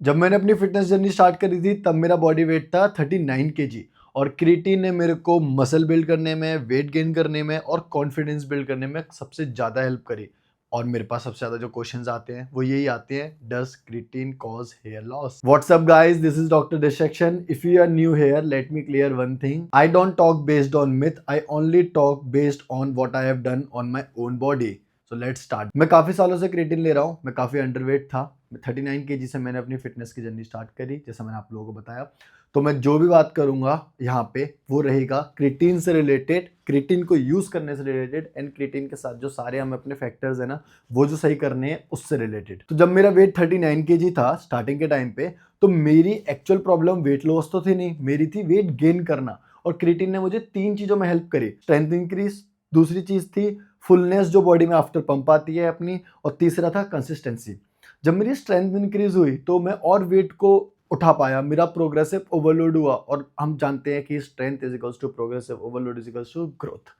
जब मैंने अपनी फिटनेस जर्नी स्टार्ट करी थी तब मेरा बॉडी वेट था 39 केजी और क्रिएटिन ने मेरे को मसल बिल्ड करने में, वेट गेन करने में और कॉन्फिडेंस बिल्ड करने में सबसे ज़्यादा हेल्प करी। और मेरे पास सबसे ज़्यादा जो क्वेश्चंस आते हैं वो यही आते हैं, does creatine cause hair loss? What's up guys, this is doctor Dissection. If you are new here, let me clear one thing. I don't talk based on myth, I only talk based on what I have done on my own body. So let's start. मैं काफी सालों से creatine ले रहा हूँ। मैं काफी underweight था। 39 केजी से मैंने अपनी फिटनेस की जर्नी स्टार्ट करी, जैसा मैंने आप लोगों को बताया। तो मैं जो भी बात करूंगा यहाँ पे वो रहेगा क्रिएटिन से रिलेटेड, क्रिएटिन को यूज करने से रिलेटेड एंड क्रिएटिन के साथ जो सारे हम अपने फैक्टर्स है ना वो जो सही करने हैं उससे रिलेटेड। तो जब मेरा वेट 39 केजी था स्टार्टिंग के टाइम पे, तो मेरी एक्चुअल प्रॉब्लम वेट लॉस तो थी नहीं, मेरी थी वेट गेन करना। और क्रिएटिन ने मुझे 3 चीजों में हेल्प करी। स्ट्रेंथ इंक्रीज, दूसरी चीज थी फुलनेस जो बॉडी में आफ्टर पंप आती है अपनी, और तीसरा था कंसिस्टेंसी। जब मेरी स्ट्रेंथ इंक्रीज हुई तो मैं और वेट को उठा पाया, मेरा प्रोग्रेसिव ओवरलोड हुआ। और हम जानते हैं कि strength is equals to progressive overload is equals to growth.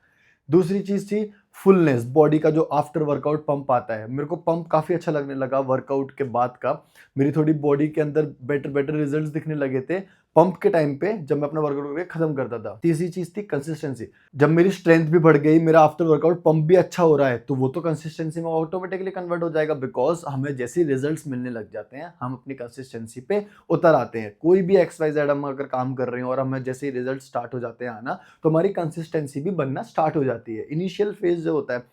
दूसरी चीज थी फुलनेस, बॉडी का जो आफ्टर वर्कआउट पंप आता है। मेरे को पंप काफी अच्छा लगने लगा वर्कआउट के बाद का। मेरी थोड़ी बॉडी के अंदर बेटर बेटर रिजल्ट्स दिखने लगे थे पंप के टाइम पे, जब मैं अपना वर्कआउट करके खत्म करता था। तीसरी चीज थी कंसिस्टेंसी। जब मेरी स्ट्रेंथ भी बढ़ गई, मेरा आफ्टर वर्कआउट पंप भी अच्छा हो रहा है, तो वो तो कंसिस्टेंसी में ऑटोमेटिकली कन्वर्ट हो जाएगा, बिकॉज हमें जैसे रिजल्ट्स मिलने लग जाते हैं हम अपनी कंसिस्टेंसी पे उतर आते हैं। कोई भी XYZ हम अगर काम कर रहे हैं और हमें जैसे रिजल्ट स्टार्ट हो जाते हैं आना, तो हमारी कंसिस्टेंसी भी बनना स्टार्ट हो जाती है। इनिशियल फेज जो होता है,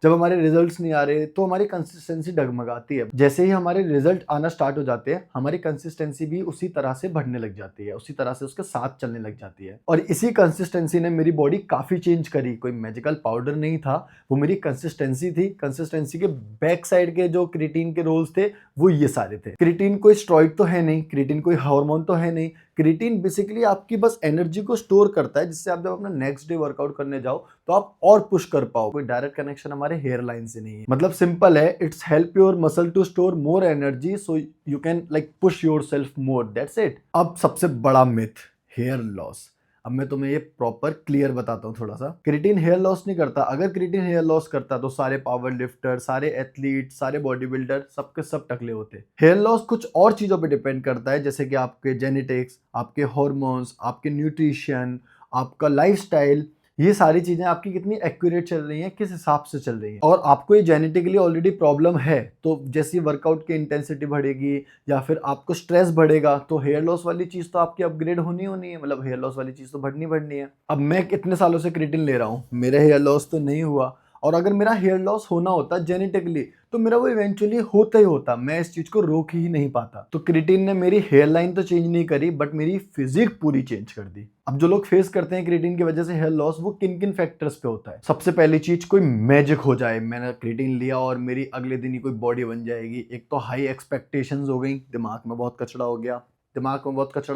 जब हमारे रिजल्ट्स नहीं आ रहे तो हमारी कंसिस्टेंसी डगमगाती है। जैसे ही हमारे रिजल्ट आना स्टार्ट हो जाते हैं, हमारी कंसिस्टेंसी भी उसी तरह से बढ़ने लग जाती है, उसी तरह से उसके साथ चलने लग जाती है। और इसी कंसिस्टेंसी ने मेरी बॉडी काफी चेंज करी। कोई मैजिकल पाउडर नहीं था, वो मेरी कंसिस्टेंसी थी। कंसिस्टेंसी के बैक साइड के जो क्रिएटिन के रोल्स थे वो ये सारे थे। क्रिएटिन कोई स्टेरॉइड तो है नहीं, क्रिएटिन कोई हार्मोन तो है नहीं। क्रिएटिन बेसिकली आपकी बस एनर्जी को स्टोर करता है, जिससे आप जब अपना नेक्स्ट डे वर्कआउट करने जाओ तो आप और पुश कर पाओ। कोई डायरेक्ट कनेक्शन हमारे हेयर लाइन से नहीं है। मतलब सिंपल है, it's help your muscle to store more energy so you can like push yourself more, that's it. अब सबसे बड़ा मिथ, हेयर लॉस। अब मैं तुम्हें ये प्रॉपर क्लियर बताता हूँ थोड़ा सा। क्रिएटिन हेयर लॉस नहीं करता। अगर क्रिएटिन हेयर लॉस करता तो सारे पावर लिफ्टर, सारे एथलीट, सारे बॉडी बिल्डर सबके सब टकले होते। हेयर लॉस कुछ और चीजों पे डिपेंड करता है, जैसे कि आपके जेनेटिक्स, आपके हॉर्मोन्स, आपके न्यूट्रिशन, आपका लाइफस्टाइल। ये सारी चीजें आपकी कितनी एक्यूरेट चल रही हैं, किस हिसाब से चल रही हैं। और आपको ये जेनेटिकली ऑलरेडी प्रॉब्लम है, तो जैसी वर्कआउट की इंटेंसिटी बढ़ेगी या फिर आपको स्ट्रेस बढ़ेगा, तो हेयर लॉस वाली चीज तो आपकी अपग्रेड होनी होनी है। मतलब हेयर लॉस वाली चीज तो बढ़नी बढ़नी है। अब मैं कितने सालों से क्रिएटिन ले रहा हूँ, मेरा हेयर लॉस तो नहीं हुआ। और अगर मेरा हेयर लॉस होना होता जेनेटिकली, तो मेरा वो इवेंचुअली होता ही होता। मैं इस चीज को रोक ही नहीं पाता। तो क्रिएटिन ने मेरी हेयर लाइन तो चेंज नहीं करी, बट मेरी फिजिक पूरी चेंज कर दी। अब जो लोग फेस करते हैं क्रिएटिन की वजह से हेयर लॉस, वो किन किन फैक्टर्स पे होता है? सबसे पहली चीज, कोई मैजिक हो जाए, मैंने क्रिएटिन लिया और मेरी अगले दिन ही कोई बॉडी बन जाएगी। एक तो हाई एक्सपेक्टेशंस हो गई, दिमाग में बहुत कचरा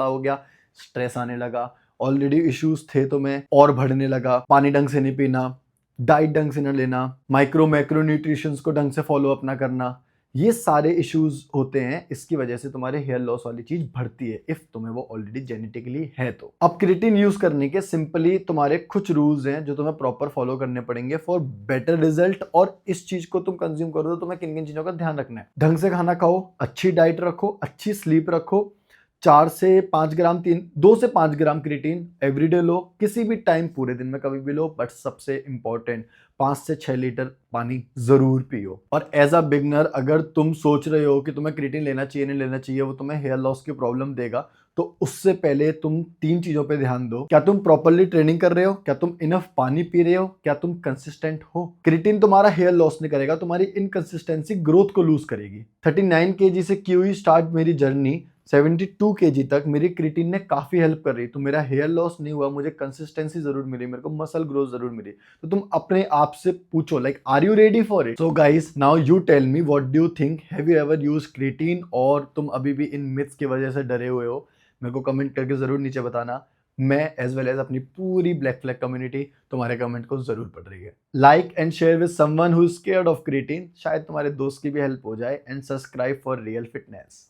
हो गया, स्ट्रेस आने लगा, ऑलरेडी इश्यूज थे तो मैं और बढ़ने लगा। पानी ढंग से नहीं पीना, डाइट ढंग से न लेना, माइक्रो मैक्रो न्यूट्रिशंस को ढंग से फॉलो अप ना करना, ये सारे इश्यूज होते हैं। इसकी वजह से तुम्हारे हेयर लॉस वाली चीज बढ़ती है, इफ तुम्हें वो ऑलरेडी जेनेटिकली है तो। अब क्रिएटिन यूज करने के सिंपली तुम्हारे कुछ रूल्स हैं जो तुम्हें प्रॉपर फॉलो करने पड़ेंगे फॉर बेटर रिजल्ट। और इस चीज को तुम कंज्यूम करो तो तुम्हें किन किन चीजों का ध्यान रखना है? ढंग से खाना खाओ, अच्छी डाइट रखो, अच्छी स्लीप रखो, 2 से 5 ग्राम क्रिएटिन एवरीडे लो, किसी भी टाइम पूरे दिन में कभी भी लो। बट सबसे इंपॉर्टेंट, 5 से 6 लीटर पानी जरूर पियो। और एज अ बिगनर, अगर तुम सोच रहे हो कि तुम्हें क्रिएटिन लेना चाहिए नहीं लेना चाहिए, वो तुम्हें हेयर लॉस की प्रॉब्लम देगा, तो उससे पहले तुम 3 चीजों पे ध्यान दो। क्या तुम प्रॉपरली ट्रेनिंग कर रहे हो? क्या तुम इनफ पानी पी रहे हो? क्या तुम कंसिस्टेंट हो? क्रिएटिन तुम्हारा हेयर लॉस नहीं करेगा, तुम्हारी इनकंसिस्टेंसी ग्रोथ को लूज करेगी। 39 केजी से की हुई स्टार्ट मेरी जर्नी 72 केजी तक मेरी क्रिएटिन ने काफी हेल्प कर रही। तो मेरा हेयर लॉस नहीं हुआ, मुझे कंसिस्टेंसी जरूर मिली, मेरे को मसल ग्रोथ जरूर मिली। तो तुम अपने आप से पूछो, like, are you ready for it? So guys, now you tell me, what do you think? Have you ever use creatine, और तुम अभी भी इन मिथ्स की वजह से डरे हुए हो? मेरे को कमेंट करके जरूर नीचे बताना। मैं एज वेल एज अपनी पूरी ब्लैक फ्लैग कम्युनिटी तुम्हारे कमेंट को जरूर पढ़ रही है। Like and share with someone who is scared of creatine, शायद तुम्हारे दोस्त की भी हेल्प हो जाए। And subscribe for real fitness.